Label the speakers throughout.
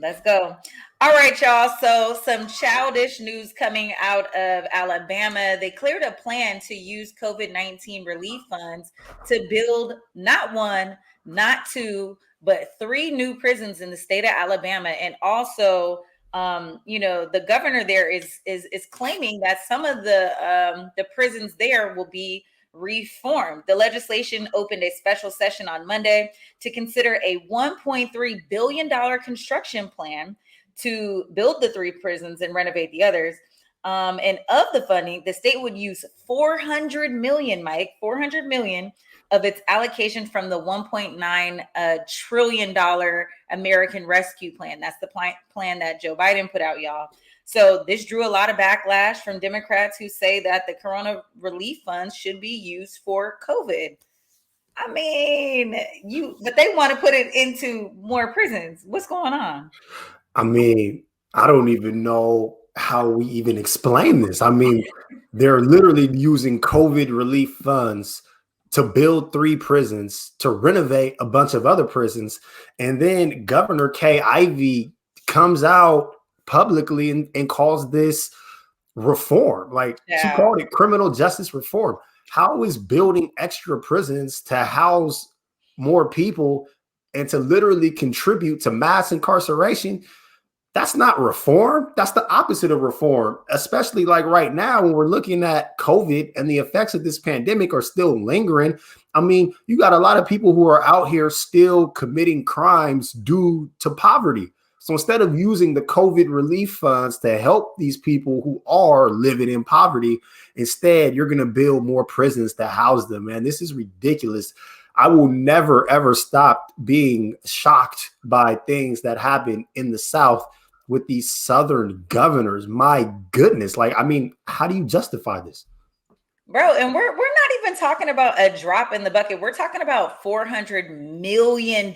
Speaker 1: Let's go. All right, y'all. So, some childish news coming out of Alabama. They cleared a plan to use COVID-19 relief funds to build not one, not two, but three new prisons in the state of Alabama. And also, the governor there is claiming that some of the prisons there will be reformed. The legislation opened a special session on Monday to consider a $1.3 billion construction plan to build the three prisons and renovate the others. And of the funding, the state would use 400 million, Mike, 400 million of its allocation from the $1.9 trillion American Rescue Plan. That's the plan that Joe Biden put out, y'all. So this drew a lot of backlash from Democrats who say that the corona relief funds should be used for COVID. I mean, but they want to put it into more prisons. What's going on?
Speaker 2: I mean, I don't even know how we even explain this. I mean, they're literally using COVID relief funds to build three prisons, to renovate a bunch of other prisons. And then Governor Kay Ivey comes out publicly and calls this reform. She called it criminal justice reform. How is building extra prisons to house more people and to literally contribute to mass incarceration? That's not reform. That's the opposite of reform, especially right now when we're looking at COVID and the effects of this pandemic are still lingering. I mean, you got a lot of people who are out here still committing crimes due to poverty. So instead of using the COVID relief funds to help these people who are living in poverty, instead, you're going to build more prisons to house them. Man, this is ridiculous. I will never, ever stop being shocked by things that happen in the South with these Southern governors. My goodness. How do you justify this?
Speaker 1: Bro, and we're not even talking about a drop in the bucket. We're talking about $400 million.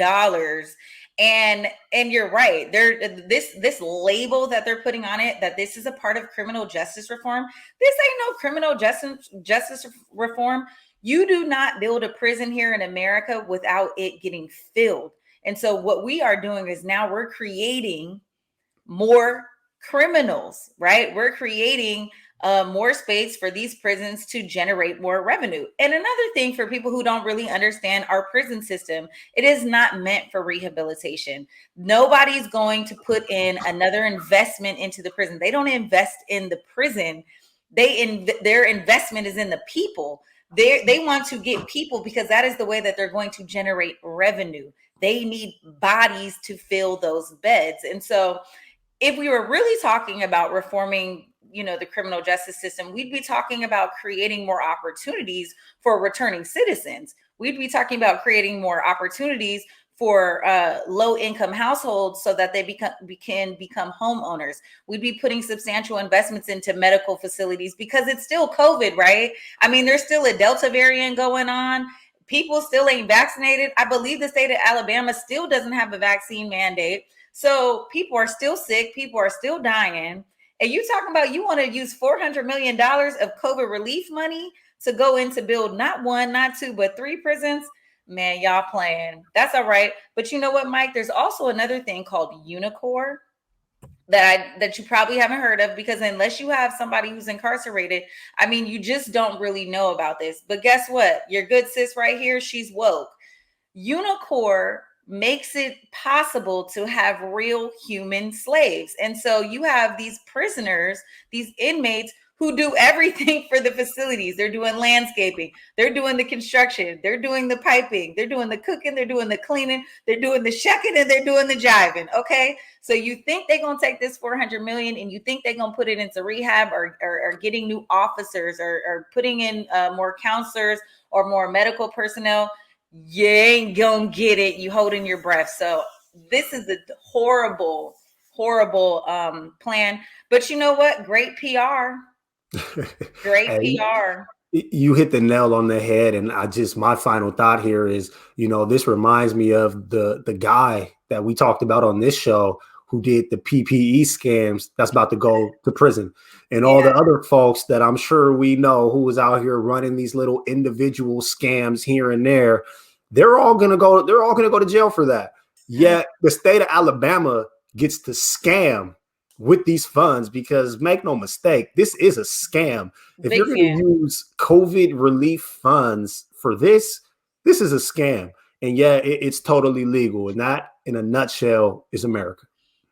Speaker 1: And you're right. This label that they're putting on it, that this is a part of criminal justice reform. This ain't no criminal justice reform. You do not build a prison here in America without it getting filled. And so what we are doing is now we're creating more criminals, right? We're creating more space for these prisons to generate more revenue. And another thing for people who don't really understand our prison system, it is not meant for rehabilitation. Nobody's going to put in another investment into the prison. They don't invest in the prison. Their investment is in the people. They want to get people because that is the way that they're going to generate revenue. They need bodies to fill those beds. And so if we were really talking about reforming, the criminal justice system, we'd be talking about creating more opportunities for returning citizens. We'd be talking about creating more opportunities for low-income households so that they can become homeowners. We'd be putting substantial investments into medical facilities because it's still COVID, right? I mean, there's still a Delta variant going on. People still ain't vaccinated. I believe the state of Alabama still doesn't have a vaccine mandate. So people are still sick. People are still dying. And you talking about you want to use $400 million of COVID relief money to go in to build not one, not two, but three prisons? Man, y'all playing. That's all right. But you know what, Mike? There's also another thing called UNICOR that you probably haven't heard of, because unless you have somebody who's incarcerated, I mean, you just don't really know about this. But guess what? Your good sis right here, she's woke. UNICOR makes it possible to have real human slaves. And so you have these prisoners, these inmates who do everything for the facilities. They're doing landscaping, they're doing the construction, they're doing the piping, they're doing the cooking, they're doing the cleaning, they're doing the shucking, and they're doing the jiving. Okay. So you think they're going to take this 400 million and you think they're going to put it into rehab or getting new officers or putting in more counselors or more medical personnel? You ain't gonna get it. You holding your breath. So this is a horrible plan. But you know what? Great PR. Great PR.
Speaker 2: You hit the nail on the head. And my final thought here is, this reminds me of the guy that we talked about on this show who did the PPE scams that's about to go to prison, and all the other folks that I'm sure we know who was out here running these little individual scams here and there. They're all gonna go to jail for that. Yet the state of Alabama gets to scam with these funds, because make no mistake, this is a scam. If
Speaker 1: Big
Speaker 2: you're going to
Speaker 1: scam.
Speaker 2: use COVID relief funds for this, this is a scam. And yeah, it's totally legal. And that, in a nutshell, is America.